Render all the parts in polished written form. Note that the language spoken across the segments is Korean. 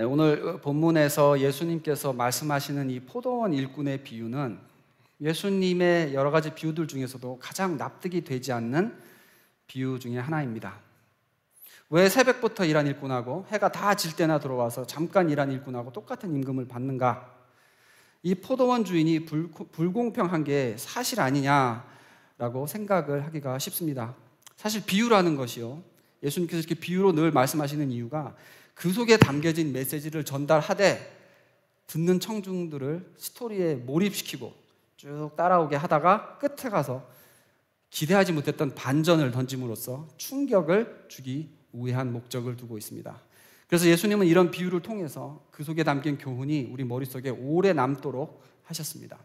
네, 오늘 본문에서 예수님께서 말씀하시는 이 포도원 일꾼의 비유는 예수님의 여러 가지 비유들 중에서도 가장 납득이 되지 않는 비유 중에 하나입니다. 왜 새벽부터 일한 일꾼하고 해가 다 질 때나 들어와서 잠깐 일한 일꾼하고 똑같은 임금을 받는가? 이 포도원 주인이 불공평한 게 사실 아니냐라고 생각을 하기가 쉽습니다. 사실 비유라는 것이요, 예수님께서 이렇게 비유로 늘 말씀하시는 이유가 그 속에 담겨진 메시지를 전달하되 듣는 청중들을 스토리에 몰입시키고 쭉 따라오게 하다가 끝에 가서 기대하지 못했던 반전을 던짐으로써 충격을 주기 위한 목적을 두고 있습니다. 그래서 예수님은 이런 비유를 통해서 그 속에 담긴 교훈이 우리 머릿속에 오래 남도록 하셨습니다.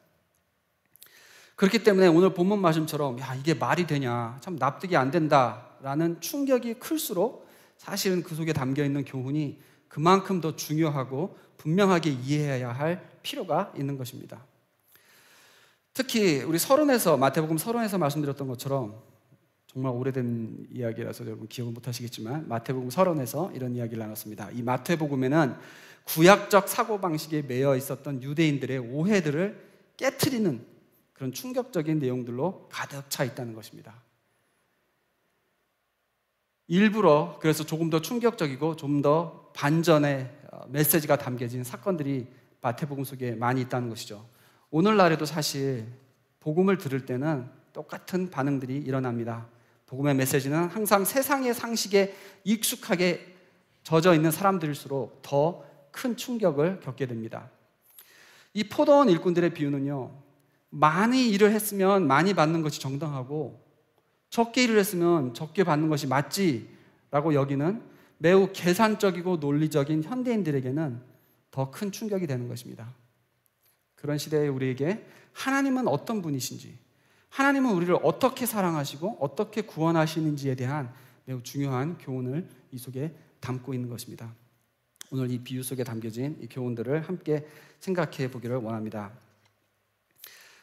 그렇기 때문에 오늘 본문 말씀처럼 이게 말이 되냐, 참 납득이 안 된다라는 충격이 클수록 사실은 그 속에 담겨있는 교훈이 그만큼 더 중요하고 분명하게 이해해야 할 필요가 있는 것입니다. 특히 우리 마태복음 30에서 말씀드렸던 것처럼, 정말 오래된 이야기라서 여러분 기억을 못하시겠지만 마태복음 30에서 이런 이야기를 나눴습니다. 이 마태복음에는 구약적 사고방식에 매여 있었던 유대인들의 오해들을 깨트리는 그런 충격적인 내용들로 가득 차 있다는 것입니다. 일부러 그래서 조금 더 충격적이고 좀 더 반전의 메시지가 담겨진 사건들이 마태복음 속에 많이 있다는 것이죠. 오늘날에도 사실 복음을 들을 때는 똑같은 반응들이 일어납니다. 복음의 메시지는 항상 세상의 상식에 익숙하게 젖어 있는 사람들일수록 더 큰 충격을 겪게 됩니다. 이 포도원 일꾼들의 비유는요, 많이 일을 했으면 많이 받는 것이 정당하고 적게 일을 했으면 적게 받는 것이 맞지라고 여기는 매우 계산적이고 논리적인 현대인들에게는 더 큰 충격이 되는 것입니다. 그런 시대에 우리에게 하나님은 어떤 분이신지, 하나님은 우리를 어떻게 사랑하시고 어떻게 구원하시는지에 대한 매우 중요한 교훈을 이 속에 담고 있는 것입니다. 오늘 이 비유 속에 담겨진 이 교훈들을 함께 생각해 보기를 원합니다.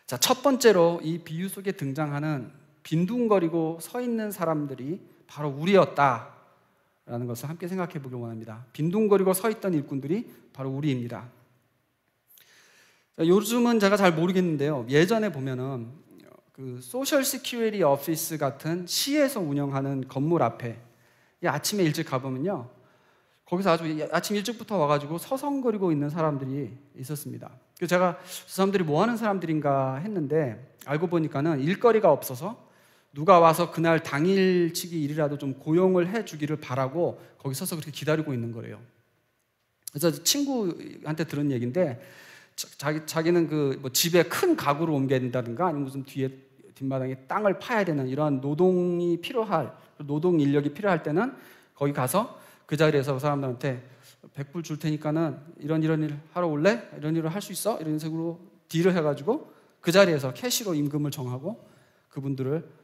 자, 첫 번째로 이 비유 속에 등장하는 빈둥거리고 서 있는 사람들이 바로 우리였다라는 것을 함께 생각해 보기를 원합니다. 빈둥거리고 서 있던 일꾼들이 바로 우리입니다. 자, 요즘은 제가 잘 모르겠는데요, 예전에 보면은 그 소셜 시큐리티 오피스 같은 시에서 운영하는 건물 앞에 아침에 일찍 가보면요, 거기서 아주 아침 일찍부터 와가지고 서성거리고 있는 사람들이 있었습니다. 그래서 제가 저 사람들이 뭐 하는 사람들인가 했는데 알고 보니까는 일거리가 없어서 누가 와서 그날 당일치기 일이라도 좀 고용을 해주기를 바라고 거기 서서 그렇게 기다리고 있는 거래요. 그래서 친구한테 들은 얘기인데, 자기는 그 집에 큰 가구를 옮겨야 된다든가 아니면 무슨 뒷마당에 땅을 파야 되는 이러한 노동 인력이 필요할 때는 거기 가서 그 자리에서 그 사람들한테 100불 줄 테니까는 이런 일 하러 올래? 이런 일을 할 수 있어? 이런 식으로 딜을 해가지고 그 자리에서 캐시로 임금을 정하고 그분들을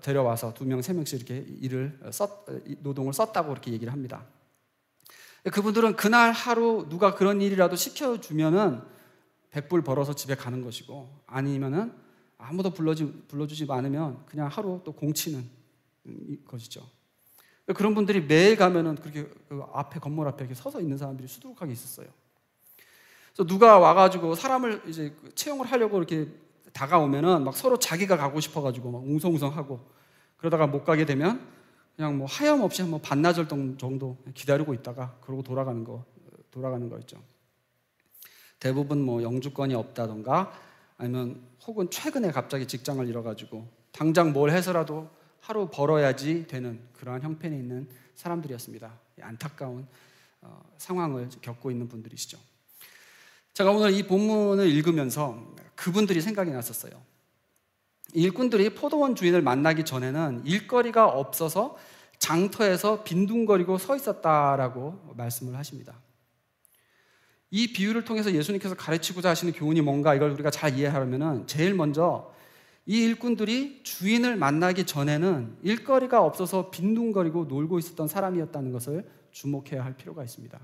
데려와서 2명, 3명씩 이렇게 노동을 썼다고 그렇게 얘기를 합니다. 그분들은 그날 하루 누가 그런 일이라도 시켜주면은 100불 벌어서 집에 가는 것이고, 아니면은 아무도 불러주지 않으면 그냥 하루 또 공치는 것이죠. 그런 분들이 매일 가면은 그렇게 건물 앞에 이렇게 서서 있는 사람들이 수두룩하게 있었어요. 그래서 누가 와가지고 사람을 이제 채용을 하려고 이렇게 다가오면은 막 서로 자기가 가고 싶어가지고 막 웅성웅성하고, 그러다가 못 가게 되면 그냥 뭐 하염없이 한번 반나절 정도 기다리고 있다가 그러고 돌아가는 거였죠. 대부분 뭐 영주권이 없다던가 아니면 혹은 최근에 갑자기 직장을 잃어가지고 당장 뭘 해서라도 하루 벌어야지 되는 그러한 형편에 있는 사람들이었습니다. 안타까운 상황을 겪고 있는 분들이시죠. 제가 오늘 이 본문을 읽으면서 그분들이 생각이 났었어요. 일꾼들이 포도원 주인을 만나기 전에는 일거리가 없어서 장터에서 빈둥거리고 서 있었다라고 말씀을 하십니다. 이 비유를 통해서 예수님께서 가르치고자 하시는 교훈이 뭔가, 이걸 우리가 잘 이해하려면 제일 먼저 이 일꾼들이 주인을 만나기 전에는 일거리가 없어서 빈둥거리고 놀고 있었던 사람이었다는 것을 주목해야 할 필요가 있습니다.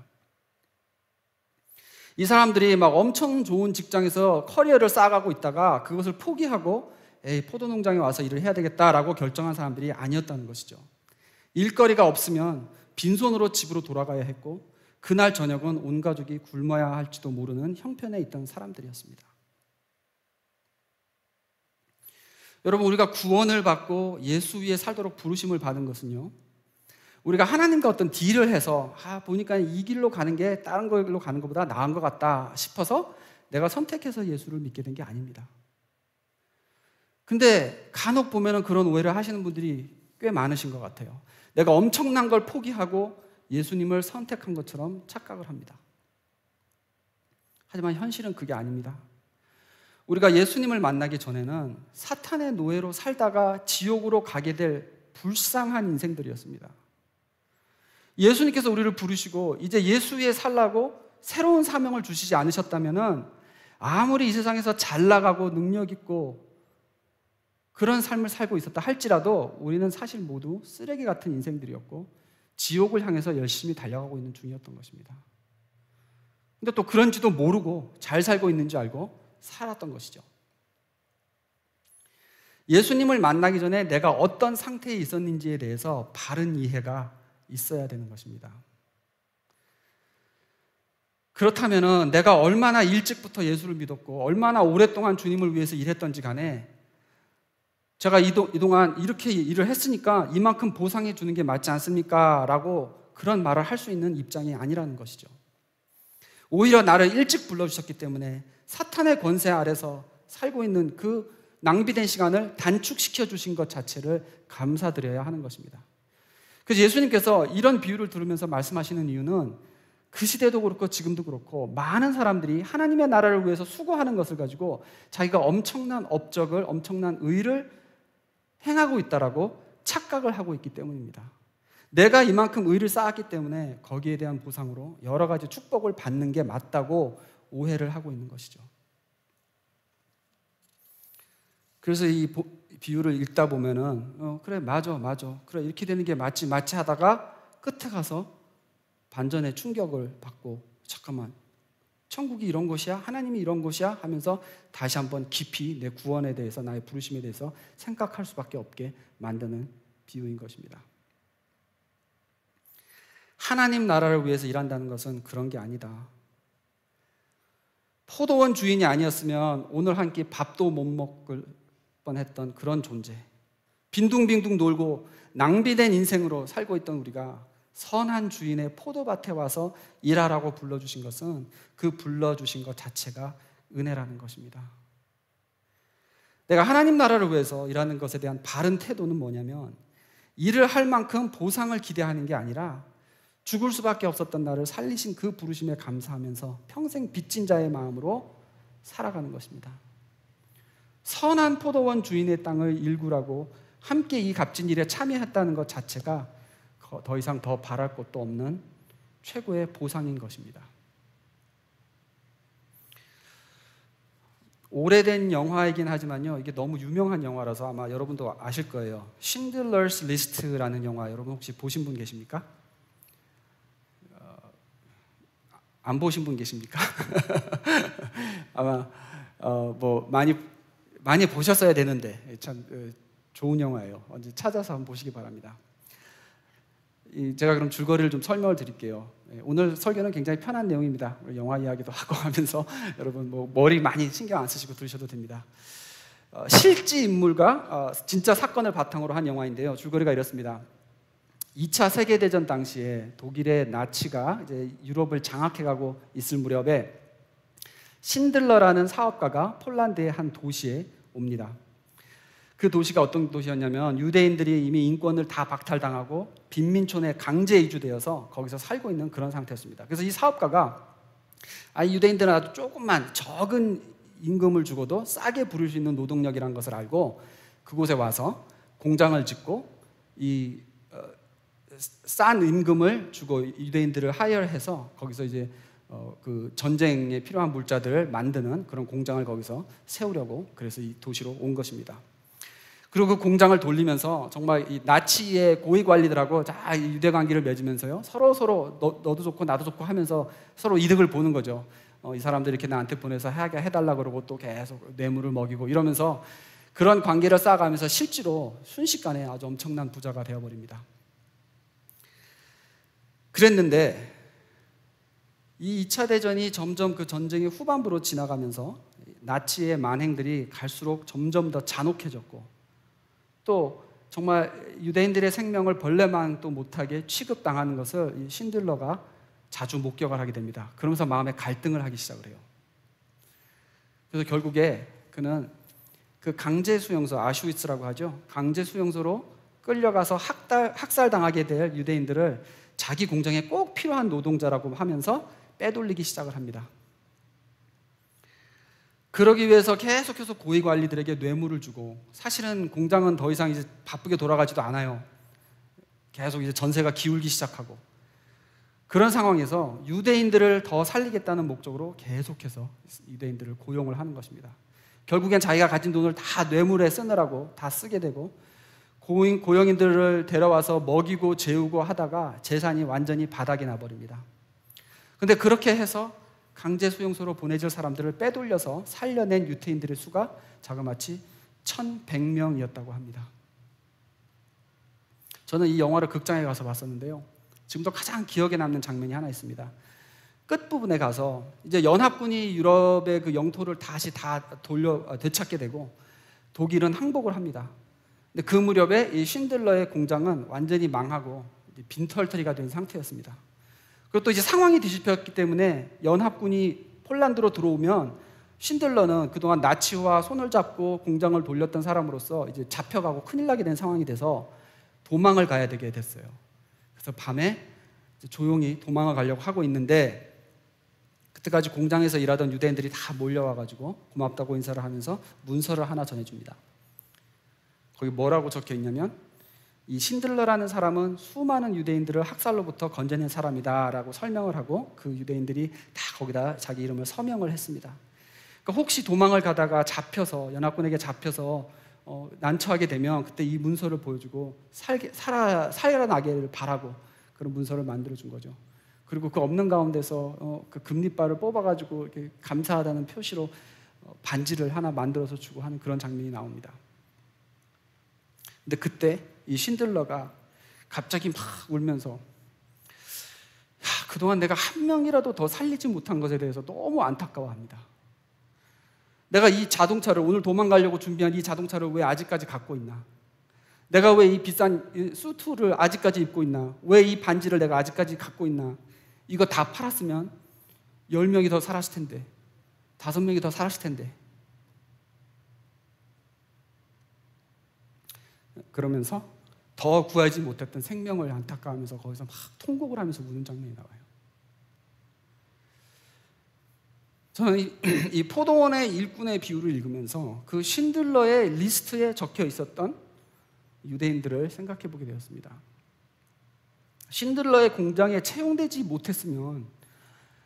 이 사람들이 막 엄청 좋은 직장에서 커리어를 쌓아가고 있다가 그것을 포기하고 포도농장에 와서 일을 해야 되겠다라고 결정한 사람들이 아니었다는 것이죠. 일거리가 없으면 빈손으로 집으로 돌아가야 했고, 그날 저녁은 온 가족이 굶어야 할지도 모르는 형편에 있던 사람들이었습니다. 여러분, 우리가 구원을 받고 예수 위에 살도록 부르심을 받은 것은요, 우리가 하나님과 어떤 딜을 해서 보니까 이 길로 가는 게 다른 길로 가는 것보다 나은 것 같다 싶어서 내가 선택해서 예수를 믿게 된 게 아닙니다. 근데 간혹 보면은 그런 오해를 하시는 분들이 꽤 많으신 것 같아요. 내가 엄청난 걸 포기하고 예수님을 선택한 것처럼 착각을 합니다. 하지만 현실은 그게 아닙니다. 우리가 예수님을 만나기 전에는 사탄의 노예로 살다가 지옥으로 가게 될 불쌍한 인생들이었습니다. 예수님께서 우리를 부르시고 이제 예수 위에 살라고 새로운 사명을 주시지 않으셨다면은 아무리 이 세상에서 잘 나가고 능력 있고 그런 삶을 살고 있었다 할지라도 우리는 사실 모두 쓰레기 같은 인생들이었고 지옥을 향해서 열심히 달려가고 있는 중이었던 것입니다. 근데 또 그런지도 모르고 잘 살고 있는 줄 알고 살았던 것이죠. 예수님을 만나기 전에 내가 어떤 상태에 있었는지에 대해서 바른 이해가 있어야 되는 것입니다. 그렇다면은 내가 얼마나 일찍부터 예수를 믿었고 얼마나 오랫동안 주님을 위해서 일했던지 간에 제가 이동안 이렇게 일을 했으니까 이만큼 보상해 주는 게 맞지 않습니까? 라고 그런 말을 할 수 있는 입장이 아니라는 것이죠. 오히려 나를 일찍 불러주셨기 때문에 사탄의 권세 아래서 살고 있는 그 낭비된 시간을 단축시켜 주신 것 자체를 감사드려야 하는 것입니다. 그래서 예수님께서 이런 비유를 들으면서 말씀하시는 이유는 그 시대도 그렇고 지금도 그렇고 많은 사람들이 하나님의 나라를 위해서 수고하는 것을 가지고 자기가 엄청난 업적을, 엄청난 의를 행하고 있다라고 착각을 하고 있기 때문입니다. 내가 이만큼 의를 쌓았기 때문에 거기에 대한 보상으로 여러 가지 축복을 받는 게 맞다고 오해를 하고 있는 것이죠. 그래서 이 비유를 읽다 보면은 그래 맞아 그래 이렇게 되는 게 맞지 하다가 끝에 가서 반전의 충격을 받고 잠깐만 천국이 이런 곳이야? 하나님이 이런 곳이야? 하면서 다시 한번 깊이 내 구원에 대해서 나의 부르심에 대해서 생각할 수밖에 없게 만드는 비유인 것입니다. 하나님 나라를 위해서 일한다는 것은 그런 게 아니다. 포도원 주인이 아니었으면 오늘 한 끼 밥도 못 먹을 뻔했던 그런 존재, 빈둥빈둥 놀고 낭비된 인생으로 살고 있던 우리가 선한 주인의 포도밭에 와서 일하라고 불러주신 것은 그 불러주신 것 자체가 은혜라는 것입니다. 내가 하나님 나라를 위해서 일하는 것에 대한 바른 태도는 뭐냐면 일을 할 만큼 보상을 기대하는 게 아니라 죽을 수밖에 없었던 나를 살리신 그 부르심에 감사하면서 평생 빚진 자의 마음으로 살아가는 것입니다. 선한 포도원 주인의 땅을 일구라고 함께 이 값진 일에 참여했다는 것 자체가 더 이상 더 바랄 것도 없는 최고의 보상인 것입니다. 오래된 영화이긴 하지만요, 이게 너무 유명한 영화라서 아마 여러분도 아실 거예요. 신들러스 리스트라는 영화 여러분 혹시 보신 분 계십니까? 안 보신 분 계십니까? 아마 뭐 많이 보셨어야 되는데 참 좋은 영화예요. 언제 찾아서 한번 보시기 바랍니다. 제가 그럼 줄거리를 좀 설명을 드릴게요. 오늘 설교는 굉장히 편한 내용입니다. 영화 이야기도 하고 하면서 여러분 뭐 머리 많이 신경 안 쓰시고 들으셔도 됩니다. 실제 인물과 진짜 사건을 바탕으로 한 영화인데요. 줄거리가 이렇습니다. 2차 세계대전 당시에 독일의 나치가 이제 유럽을 장악해가고 있을 무렵에 신들러라는 사업가가 폴란드의 한 도시에 옵니다. 그 도시가 어떤 도시였냐면 유대인들이 이미 인권을 다 박탈당하고 빈민촌에 강제 이주되어서 거기서 살고 있는 그런 상태였습니다. 그래서 이 사업가가 유대인들은 아주 조금만 적은 임금을 주고도 싸게 부릴 수 있는 노동력이라는 것을 알고 그곳에 와서 공장을 짓고 이 싼 임금을 주고 유대인들을 하이어해서 거기서 이제 그 전쟁에 필요한 물자들을 만드는 그런 공장을 거기서 세우려고 그래서 이 도시로 온 것입니다. 그리고 그 공장을 돌리면서 정말 이 나치의 고위 관리들하고 유대 관계를 맺으면서요 서로 너도 좋고 나도 좋고 하면서 서로 이득을 보는 거죠. 이 사람들이 이렇게 나한테 보내서 해달라 그러고 또 계속 뇌물을 먹이고 이러면서 그런 관계를 쌓아가면서 실제로 순식간에 아주 엄청난 부자가 되어버립니다. 그랬는데 이 2차 대전이 점점 그 전쟁의 후반부로 지나가면서 나치의 만행들이 갈수록 점점 더 잔혹해졌고, 또 정말 유대인들의 생명을 벌레만 또 못하게 취급당하는 것을 이 신들러가 자주 목격을 하게 됩니다. 그러면서 마음에 갈등을 하기 시작을 해요. 그래서 결국에 그는 그 강제 수용소, 아슈위츠라고 하죠. 강제 수용소로 끌려가서 학살당하게 될 유대인들을 자기 공장에 꼭 필요한 노동자라고 하면서 빼돌리기 시작을 합니다. 그러기 위해서 계속해서 고위 관리들에게 뇌물을 주고, 사실은 공장은 더 이상 이제 바쁘게 돌아가지도 않아요. 계속 이제 전세가 기울기 시작하고, 그런 상황에서 유대인들을 더 살리겠다는 목적으로 계속해서 유대인들을 고용을 하는 것입니다. 결국엔 자기가 가진 돈을 다 뇌물에 쓰느라고 다 쓰게 되고, 고용인들을 데려와서 먹이고 재우고 하다가 재산이 완전히 바닥이 나버립니다. 근데 그렇게 해서 강제 수용소로 보내질 사람들을 빼돌려서 살려낸 유대인들의 수가 자그마치 1,100명이었다고 합니다. 저는 이 영화를 극장에 가서 봤었는데요, 지금도 가장 기억에 남는 장면이 하나 있습니다. 끝부분에 가서 이제 연합군이 유럽의 그 영토를 다시 다 되찾게 되고 독일은 항복을 합니다. 근데 그 무렵에 이 쉰들러의 공장은 완전히 망하고 빈털터리가 된 상태였습니다. 그리고 또 이제 상황이 뒤집혔기 때문에 연합군이 폴란드로 들어오면 쉰들러는 그동안 나치와 손을 잡고 공장을 돌렸던 사람으로서 이제 잡혀가고 큰일 나게 된 상황이 돼서 도망을 가야 되게 됐어요. 그래서 밤에 조용히 도망을 가려고 하고 있는데, 그때까지 공장에서 일하던 유대인들이 다 몰려와가지고 고맙다고 인사를 하면서 문서를 하나 전해줍니다. 거기 뭐라고 적혀 있냐면, 이 신들러라는 사람은 수많은 유대인들을 학살로부터 건져낸 사람이다라고 설명을 하고, 그 유대인들이 다 거기다 자기 이름을 서명을 했습니다. 그러니까 혹시 도망을 가다가 잡혀서, 연합군에게 잡혀서 난처하게 되면 그때 이 문서를 보여주고 살아나기를 바라고 그런 문서를 만들어준 거죠. 그리고 그 없는 가운데서 그 금리발을 뽑아가지고 이렇게 감사하다는 표시로 반지를 하나 만들어서 주고 하는 그런 장면이 나옵니다. 근데 그때 이 쉰들러가 갑자기 막 울면서, 그동안 내가 한 명이라도 더 살리지 못한 것에 대해서 너무 안타까워합니다. 내가 이 자동차를, 오늘 도망가려고 준비한 이 자동차를 왜 아직까지 갖고 있나? 내가 왜 이 비싼 수트를 아직까지 입고 있나? 왜 이 반지를 내가 아직까지 갖고 있나? 이거 다 팔았으면 10명이 더 살았을 텐데, 5명이 더 살았을 텐데. 그러면서 더 구하지 못했던 생명을 안타까워하면서 거기서 막 통곡을 하면서 우는 장면이 나와요. 저는 이 포도원의 일꾼의 비유를 읽으면서 그 쉰들러의 리스트에 적혀 있었던 유대인들을 생각해 보게 되었습니다. 쉰들러의 공장에 채용되지 못했으면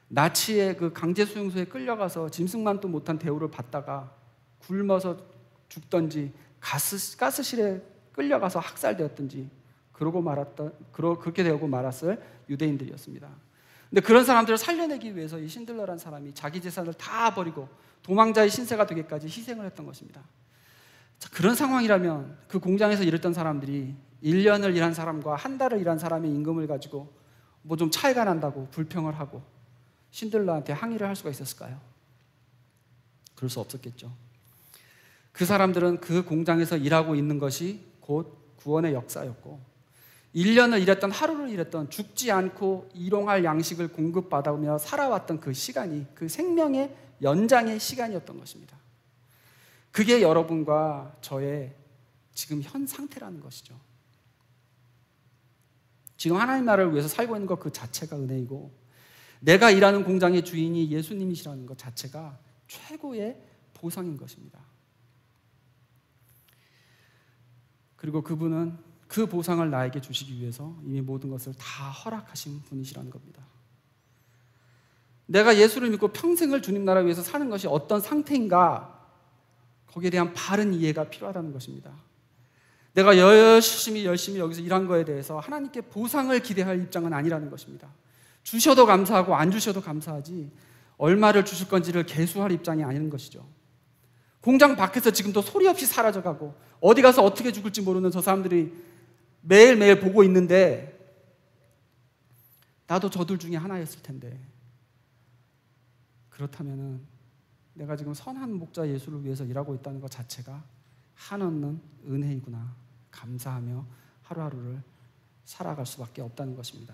나치의 그 강제 수용소에 끌려가서 짐승만도 못한 대우를 받다가 굶어서 죽던지 가스실에 끌려가서 학살되었든지 그렇게 되고 말았을 유대인들이었습니다. 근데 그런 사람들을 살려내기 위해서 이 신들러라는 사람이 자기 재산을 다 버리고 도망자의 신세가 되기까지 희생을 했던 것입니다. 자, 그런 상황이라면 그 공장에서 일했던 사람들이 1년을 일한 사람과 한 달을 일한 사람의 임금을 가지고 뭐 좀 차이가 난다고 불평을 하고 신들러한테 항의를 할 수가 있었을까요? 그럴 수 없었겠죠. 그 사람들은 그 공장에서 일하고 있는 것이 곧 구원의 역사였고, 1년을 일했던, 하루를 일했던, 죽지 않고 일용할 양식을 공급받으며 살아왔던 그 시간이 그 생명의 연장의 시간이었던 것입니다. 그게 여러분과 저의 지금 현 상태라는 것이죠. 지금 하나님 나라를 위해서 살고 있는 것 그 자체가 은혜이고, 내가 일하는 공장의 주인이 예수님이시라는 것 자체가 최고의 보상인 것입니다. 그리고 그분은 그 보상을 나에게 주시기 위해서 이미 모든 것을 다 허락하신 분이시라는 겁니다. 내가 예수를 믿고 평생을 주님 나라 위해서 사는 것이 어떤 상태인가, 거기에 대한 바른 이해가 필요하다는 것입니다. 내가 열심히 여기서 일한 거에 대해서 하나님께 보상을 기대할 입장은 아니라는 것입니다. 주셔도 감사하고 안 주셔도 감사하지 얼마를 주실 건지를 계수할 입장이 아닌 것이죠. 공장 밖에서 지금도 소리 없이 사라져가고 어디 가서 어떻게 죽을지 모르는 저 사람들이 매일매일 보고 있는데, 나도 저들 중에 하나였을 텐데 그렇다면은 내가 지금 선한 목자 예수를 위해서 일하고 있다는 것 자체가 한없는 은혜이구나 감사하며 하루하루를 살아갈 수밖에 없다는 것입니다.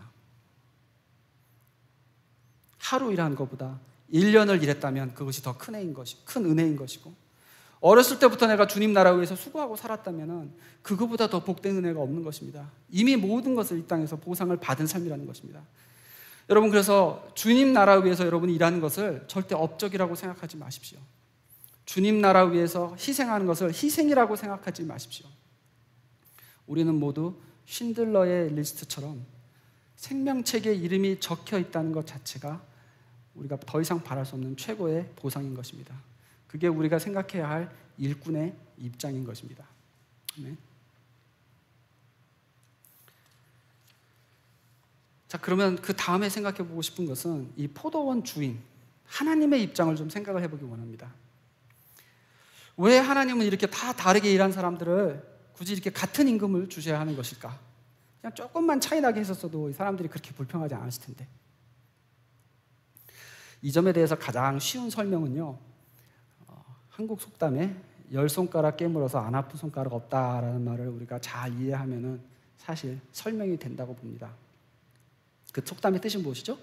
하루 일하는 것보다 1년을 일했다면 그것이 더 큰 은혜인 것이고, 어렸을 때부터 내가 주님 나라 위해서 수고하고 살았다면 그거보다 더 복된 은혜가 없는 것입니다. 이미 모든 것을 이 땅에서 보상을 받은 삶이라는 것입니다. 여러분, 그래서 주님 나라 위해서 여러분이 일하는 것을 절대 업적이라고 생각하지 마십시오. 주님 나라 위해서 희생하는 것을 희생이라고 생각하지 마십시오. 우리는 모두 쉰들러의 리스트처럼 생명책에 이름이 적혀 있다는 것 자체가 우리가 더 이상 바랄 수 없는 최고의 보상인 것입니다. 그게 우리가 생각해야 할 일꾼의 입장인 것입니다. 네. 자, 그러면 그 다음에 생각해 보고 싶은 것은 이 포도원 주인 하나님의 입장을 좀 생각을 해보기 원합니다. 왜 하나님은 이렇게 다 다르게 일한 사람들을 굳이 이렇게 같은 임금을 주셔야 하는 것일까? 그냥 조금만 차이 나게 했었어도 이 사람들이 그렇게 불평하지 않았을 텐데. 이 점에 대해서 가장 쉬운 설명은요, 한국 속담에 10손가락 깨물어서 안 아픈 손가락 없다라는 말을 우리가 잘 이해하면은 사실 설명이 된다고 봅니다. 그 속담의 뜻이 무엇이죠?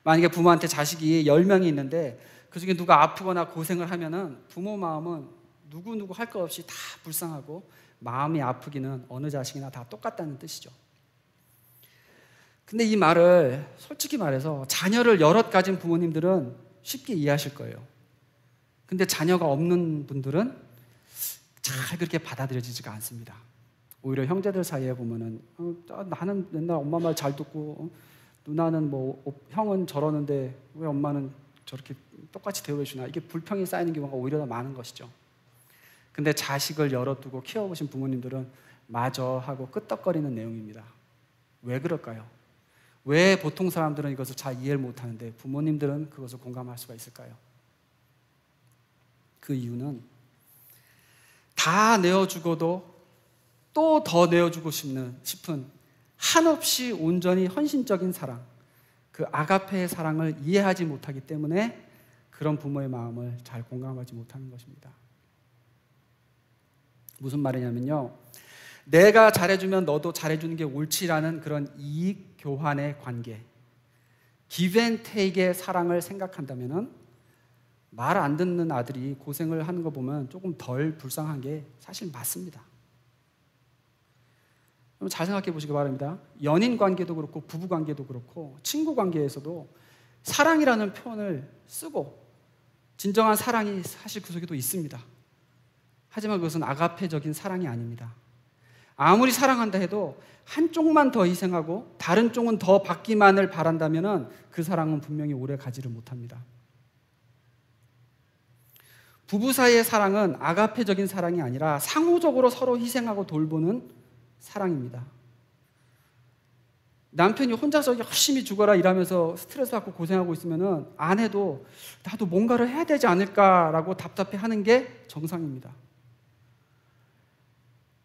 만약에 부모한테 자식이 10명이 있는데 그 중에 누가 아프거나 고생을 하면은 부모 마음은 누구 할 것 없이 다 불쌍하고 마음이 아프기는 어느 자식이나 다 똑같다는 뜻이죠. 근데 이 말을 솔직히 말해서 자녀를 여럿 가진 부모님들은 쉽게 이해하실 거예요. 근데 자녀가 없는 분들은 잘 그렇게 받아들여지지가 않습니다. 오히려 형제들 사이에 보면은 나는 맨날 엄마 말 잘 듣고 누나는 형은 저러는데 왜 엄마는 저렇게 똑같이 대우해주나, 이게 불평이 쌓이는 경우가 오히려 더 많은 것이죠. 근데 자식을 열어두고 키워보신 부모님들은 마저 하고 끄떡거리는 내용입니다. 왜 그럴까요? 왜 보통 사람들은 이것을 잘 이해를 못하는데 부모님들은 그것을 공감할 수가 있을까요? 그 이유는 다 내어주고도 또 더 내어주고 싶은 한없이 온전히 헌신적인 사랑, 그 아가페의 사랑을 이해하지 못하기 때문에 그런 부모의 마음을 잘 공감하지 못하는 것입니다. 무슨 말이냐면요, 내가 잘해주면 너도 잘해주는 게 옳지라는 그런 이익 교환의 관계, give and take의 사랑을 생각한다면 말 안 듣는 아들이 고생을 하는 거 보면 조금 덜 불쌍한 게 사실 맞습니다. 잘 생각해 보시기 바랍니다. 연인 관계도 그렇고 부부 관계도 그렇고 친구 관계에서도 사랑이라는 표현을 쓰고 진정한 사랑이 사실 그 속에도 있습니다. 하지만 그것은 아가페적인 사랑이 아닙니다. 아무리 사랑한다 해도 한쪽만 더 희생하고 다른 쪽은 더 받기만을 바란다면 그 사랑은 분명히 오래 가지를 못합니다. 부부 사이의 사랑은 아가페적인 사랑이 아니라 상호적으로 서로 희생하고 돌보는 사랑입니다. 남편이 혼자서 열심히 죽어라 일하면서 스트레스 받고 고생하고 있으면 아내도 나도 뭔가를 해야 되지 않을까라고 답답해하는 게 정상입니다.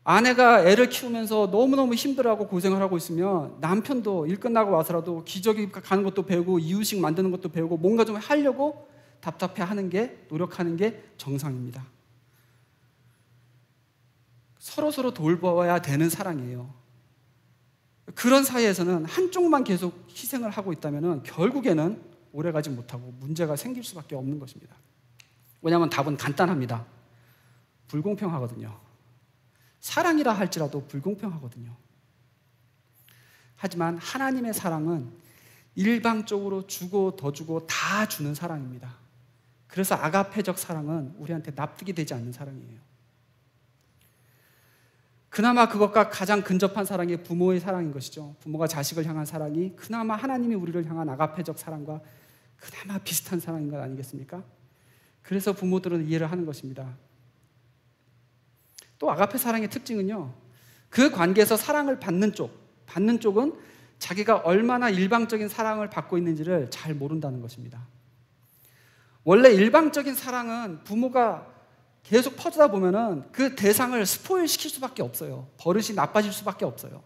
아내가 애를 키우면서 너무너무 힘들어하고 고생을 하고 있으면 남편도 일 끝나고 와서라도 기저귀 가는 것도 배우고 이유식 만드는 것도 배우고 뭔가 좀 하려고 답답해하는 게, 노력하는 게 정상입니다. 서로 돌봐야 되는 사랑이에요. 그런 사이에서는 한쪽만 계속 희생을 하고 있다면 결국에는 오래가지 못하고 문제가 생길 수밖에 없는 것입니다. 왜냐하면 답은 간단합니다. 불공평하거든요. 사랑이라 할지라도 불공평하거든요. 하지만 하나님의 사랑은 일방적으로 주고 더 주고 다 주는 사랑입니다. 그래서 아가페적 사랑은 우리한테 납득이 되지 않는 사랑이에요. 그나마 그것과 가장 근접한 사랑이 부모의 사랑인 것이죠. 부모가 자식을 향한 사랑이 그나마 하나님이 우리를 향한 아가페적 사랑과 그나마 비슷한 사랑인 것 아니겠습니까? 그래서 부모들은 이해를 하는 것입니다. 또 아가페 사랑의 특징은요, 그 관계에서 사랑을 받는 쪽은 자기가 얼마나 일방적인 사랑을 받고 있는지를 잘 모른다는 것입니다. 원래 일방적인 사랑은 부모가 계속 퍼주다 보면은 그 대상을 스포일 시킬 수밖에 없어요. 버릇이 나빠질 수밖에 없어요.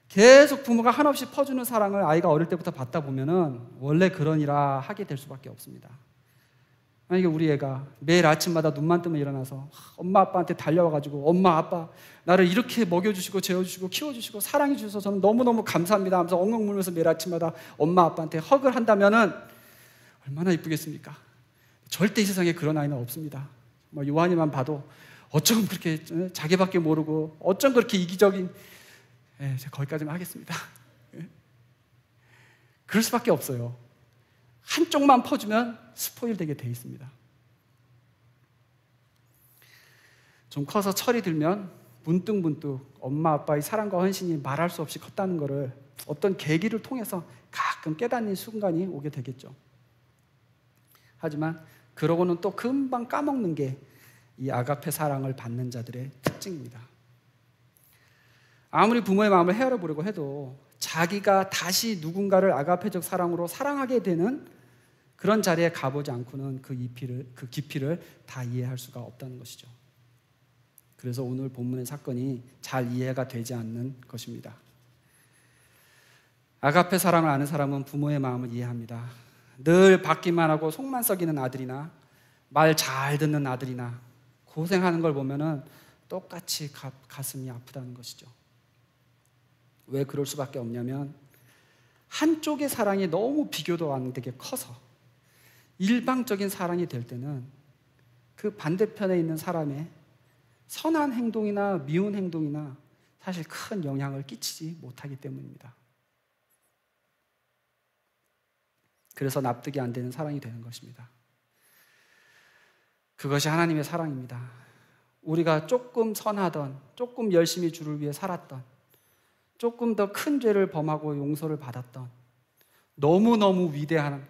계속 부모가 한없이 퍼주는 사랑을 아이가 어릴 때부터 받다 보면은 원래 그러니라 하게 될 수밖에 없습니다. 만약에 우리 애가 매일 아침마다 눈만 뜨면 일어나서 엄마 아빠한테 달려와가지고 엄마 아빠 나를 이렇게 먹여주시고 재워주시고 키워주시고 사랑해주셔서 저는 너무너무 감사합니다 하면서 엉엉 울면서 매일 아침마다 엄마 아빠한테 헉을 한다면은 얼마나 이쁘겠습니까? 절대 이 세상에 그런 아이는 없습니다. 요한이만 봐도 어쩜 그렇게 자기밖에 모르고 어쩜 그렇게 이기적인, 제가 거기까지만 하겠습니다. 그럴 수밖에 없어요. 한쪽만 퍼주면 스포일 되게 돼 있습니다. 좀 커서 철이 들면 문득문득 엄마 아빠의 사랑과 헌신이 말할 수 없이 컸다는 것을 어떤 계기를 통해서 가끔 깨닫는 순간이 오게 되겠죠. 하지만 그러고는 또 금방 까먹는 게 이 아가페 사랑을 받는 자들의 특징입니다. 아무리 부모의 마음을 헤아려 보려고 해도 자기가 다시 누군가를 아가페적 사랑으로 사랑하게 되는 그런 자리에 가보지 않고는 그 깊이를 다 이해할 수가 없다는 것이죠. 그래서 오늘 본문의 사건이 잘 이해가 되지 않는 것입니다. 아가페 사랑을 아는 사람은 부모의 마음을 이해합니다. 늘 받기만 하고 속만 썩이는 아들이나 말 잘 듣는 아들이나 고생하는 걸 보면은 똑같이 가슴이 아프다는 것이죠. 왜 그럴 수밖에 없냐면 한쪽의 사랑이 너무 비교도 안 되게 커서 일방적인 사랑이 될 때는 그 반대편에 있는 사람의 선한 행동이나 미운 행동이나 사실 큰 영향을 끼치지 못하기 때문입니다. 그래서 납득이 안 되는 사랑이 되는 것입니다. 그것이 하나님의 사랑입니다. 우리가 조금 선하던, 조금 열심히 주를 위해 살았던, 조금 더 큰 죄를 범하고 용서를 받았던 너무너무 위대한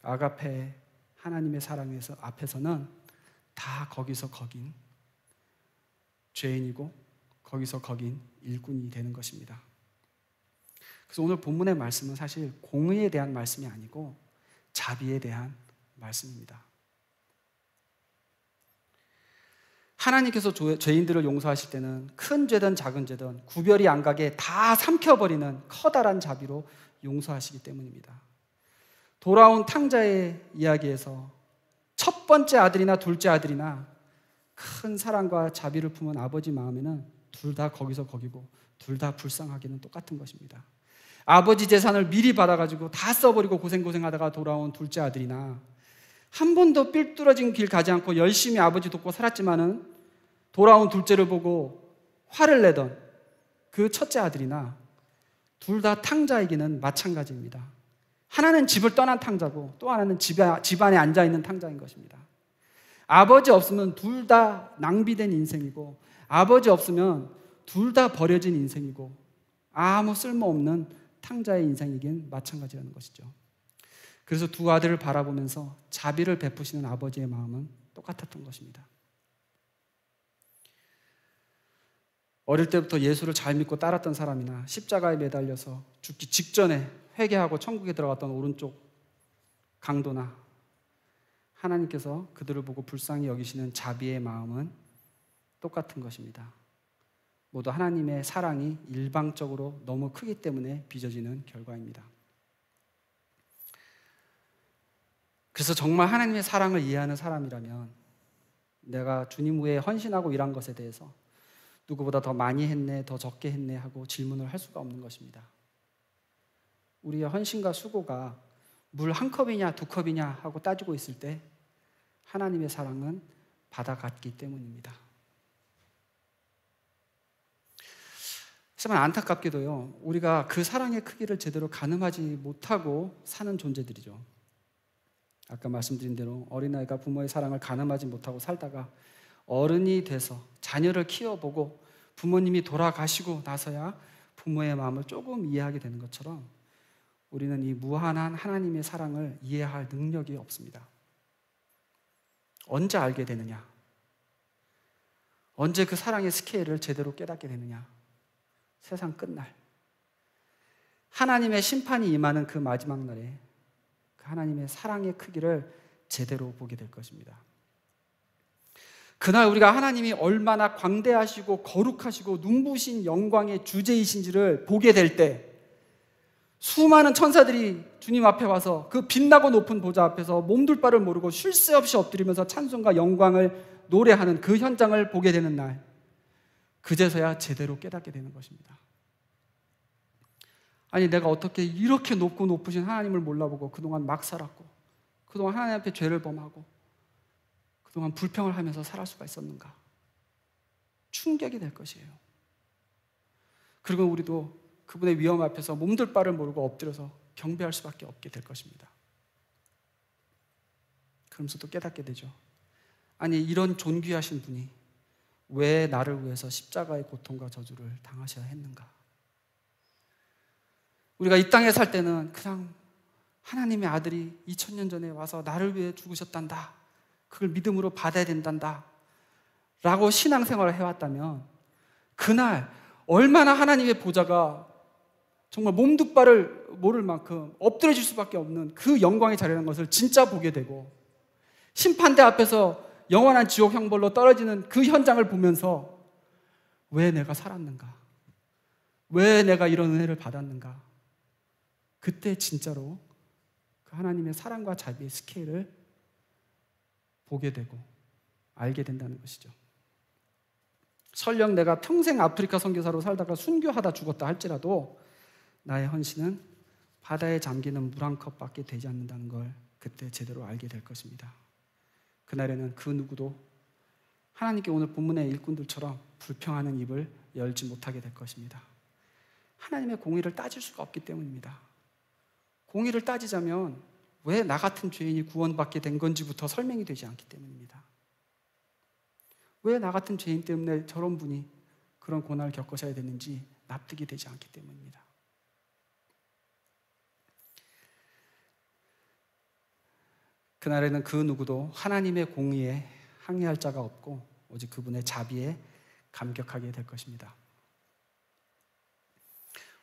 아가페 하나님의 사랑 앞에서는 다 거기서 거긴 죄인이고 거기서 거긴 일꾼이 되는 것입니다. 그래서 오늘 본문의 말씀은 사실 공의에 대한 말씀이 아니고 자비에 대한 말씀입니다. 하나님께서 죄인들을 용서하실 때는 큰 죄든 작은 죄든 구별이 안 가게 다 삼켜버리는 커다란 자비로 용서하시기 때문입니다. 돌아온 탕자의 이야기에서 첫 번째 아들이나 둘째 아들이나 큰 사랑과 자비를 품은 아버지 마음에는 둘 다 거기서 거기고 둘 다 불쌍하기는 똑같은 것입니다. 아버지 재산을 미리 받아가지고 다 써버리고 고생하다가 돌아온 둘째 아들이나 한 번도 삘뚜러진 길 가지 않고 열심히 아버지 돕고 살았지만은 돌아온 둘째를 보고 화를 내던 그 첫째 아들이나 둘 다 탕자이기는 마찬가지입니다. 하나는 집을 떠난 탕자고 또 하나는 집안에 앉아있는 탕자인 것입니다. 아버지 없으면 둘 다 낭비된 인생이고 아버지 없으면 둘 다 버려진 인생이고 아무 쓸모없는 탕자의 인생이긴 마찬가지라는 것이죠. 그래서 두 아들을 바라보면서 자비를 베푸시는 아버지의 마음은 똑같았던 것입니다. 어릴 때부터 예수를 잘 믿고 따랐던 사람이나 십자가에 매달려서 죽기 직전에 회개하고 천국에 들어갔던 오른쪽 강도나 하나님께서 그들을 보고 불쌍히 여기시는 자비의 마음은 똑같은 것입니다. 모두 하나님의 사랑이 일방적으로 너무 크기 때문에 빚어지는 결과입니다. 그래서 정말 하나님의 사랑을 이해하는 사람이라면 내가 주님 후에 헌신하고 일한 것에 대해서 누구보다 더 많이 했네, 더 적게 했네 하고 질문을 할 수가 없는 것입니다. 우리의 헌신과 수고가 물 한 컵이냐 두 컵이냐 하고 따지고 있을 때 하나님의 사랑은 받아갔기 때문입니다. 하지만 안타깝게도요, 우리가 그 사랑의 크기를 제대로 가늠하지 못하고 사는 존재들이죠. 아까 말씀드린 대로 어린아이가 부모의 사랑을 가늠하지 못하고 살다가 어른이 돼서 자녀를 키워보고 부모님이 돌아가시고 나서야 부모의 마음을 조금 이해하게 되는 것처럼 우리는 이 무한한 하나님의 사랑을 이해할 능력이 없습니다. 언제 알게 되느냐? 언제 그 사랑의 스케일을 제대로 깨닫게 되느냐? 세상 끝날 하나님의 심판이 임하는 그 마지막 날에 그 하나님의 사랑의 크기를 제대로 보게 될 것입니다. 그날 우리가 하나님이 얼마나 광대하시고 거룩하시고 눈부신 영광의 주제이신지를 보게 될 때, 수많은 천사들이 주님 앞에 와서 그 빛나고 높은 보좌 앞에서 몸둘 바를 모르고 쉴 새 없이 엎드리면서 찬송과 영광을 노래하는 그 현장을 보게 되는 날, 그제서야 제대로 깨닫게 되는 것입니다. 아니, 내가 어떻게 이렇게 높고 높으신 하나님을 몰라보고 그동안 막 살았고, 그동안 하나님 앞에 죄를 범하고, 그동안 불평을 하면서 살 수가 있었는가? 충격이 될 것이에요. 그리고 우리도 그분의 위엄 앞에서 몸둘 바를 모르고 엎드려서 경배할 수밖에 없게 될 것입니다. 그러면서 또 깨닫게 되죠. 아니, 이런 존귀하신 분이 왜 나를 위해서 십자가의 고통과 저주를 당하셔야 했는가? 우리가 이 땅에 살 때는 그냥 하나님의 아들이 2000년 전에 와서 나를 위해 죽으셨단다, 그걸 믿음으로 받아야 된단다 라고 신앙생활을 해왔다면, 그날 얼마나 하나님의 보좌가 정말 몸둘 바를 모를 만큼 엎드려질 수밖에 없는 그 영광의 자리라는 것을 진짜 보게 되고, 심판대 앞에서 영원한 지옥 형벌로 떨어지는 그 현장을 보면서 왜 내가 살았는가? 왜 내가 이런 은혜를 받았는가? 그때 진짜로 그 하나님의 사랑과 자비의 스케일을 보게 되고 알게 된다는 것이죠. 설령 내가 평생 아프리카 선교사로 살다가 순교하다 죽었다 할지라도 나의 헌신은 바다에 잠기는 물 한 컵밖에 되지 않는다는 걸 그때 제대로 알게 될 것입니다. 그날에는 그 누구도 하나님께 오늘 본문의 일꾼들처럼 불평하는 입을 열지 못하게 될 것입니다. 하나님의 공의를 따질 수가 없기 때문입니다. 공의를 따지자면 왜 나 같은 죄인이 구원받게 된 건지부터 설명이 되지 않기 때문입니다. 왜 나 같은 죄인 때문에 저런 분이 그런 고난을 겪으셔야 되는지 납득이 되지 않기 때문입니다. 그날에는 그 누구도 하나님의 공의에 항의할 자가 없고 오직 그분의 자비에 감격하게 될 것입니다.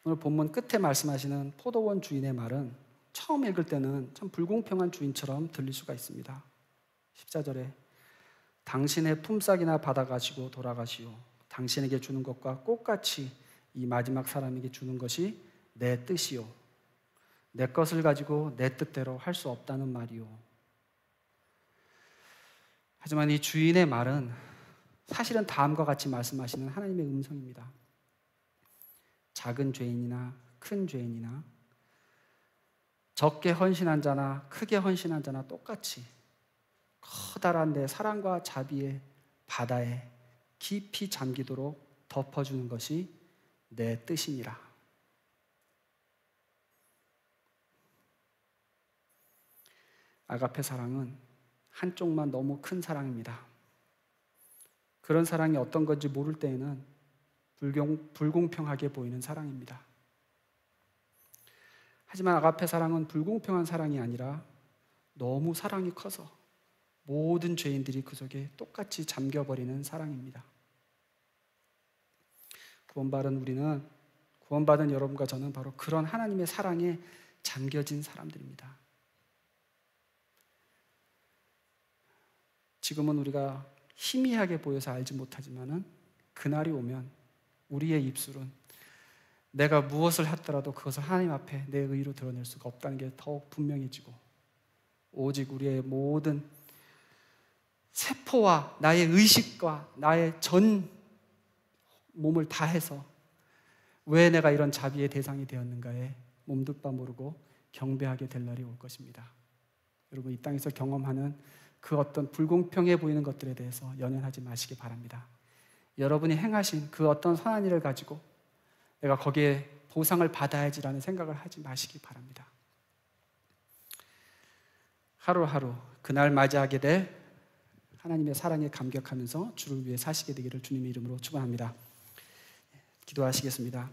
오늘 본문 끝에 말씀하시는 포도원 주인의 말은 처음 읽을 때는 참 불공평한 주인처럼 들릴 수가 있습니다. 14절에 당신의 품삯이나 받아가시고 돌아가시오. 당신에게 주는 것과 똑같이 이 마지막 사람에게 주는 것이 내 뜻이오. 내 것을 가지고 내 뜻대로 할 수 없다는 말이오. 하지만 이 주인의 말은 사실은 다음과 같이 말씀하시는 하나님의 음성입니다. 작은 죄인이나 큰 죄인이나 적게 헌신한 자나 크게 헌신한 자나 똑같이 커다란 내 사랑과 자비의 바다에 깊이 잠기도록 덮어주는 것이 내 뜻이니라. 아가페 사랑은 한쪽만 너무 큰 사랑입니다. 그런 사랑이 어떤 건지 모를 때에는 불공평하게 보이는 사랑입니다. 하지만 아가페 사랑은 불공평한 사랑이 아니라 너무 사랑이 커서 모든 죄인들이 그 속에 똑같이 잠겨버리는 사랑입니다. 구원받은 우리는, 구원받은 여러분과 저는 바로 그런 하나님의 사랑에 잠겨진 사람들입니다. 지금은 우리가 희미하게 보여서 알지 못하지만은 그날이 오면 우리의 입술은 내가 무엇을 했더라도 그것을 하나님 앞에 내 의로 드러낼 수가 없다는 게 더욱 분명해지고, 오직 우리의 모든 세포와 나의 의식과 나의 전 몸을 다해서 왜 내가 이런 자비의 대상이 되었는가에 몸둘 바 모르고 경배하게 될 날이 올 것입니다. 여러분, 이 땅에서 경험하는 그 어떤 불공평해 보이는 것들에 대해서 연연하지 마시기 바랍니다. 여러분이 행하신 그 어떤 선한 일을 가지고 내가 거기에 보상을 받아야지라는 생각을 하지 마시기 바랍니다. 하루하루 그날 맞이하게 될 하나님의 사랑에 감격하면서 주를 위해 사시게 되기를 주님의 이름으로 축원합니다. 기도하시겠습니다.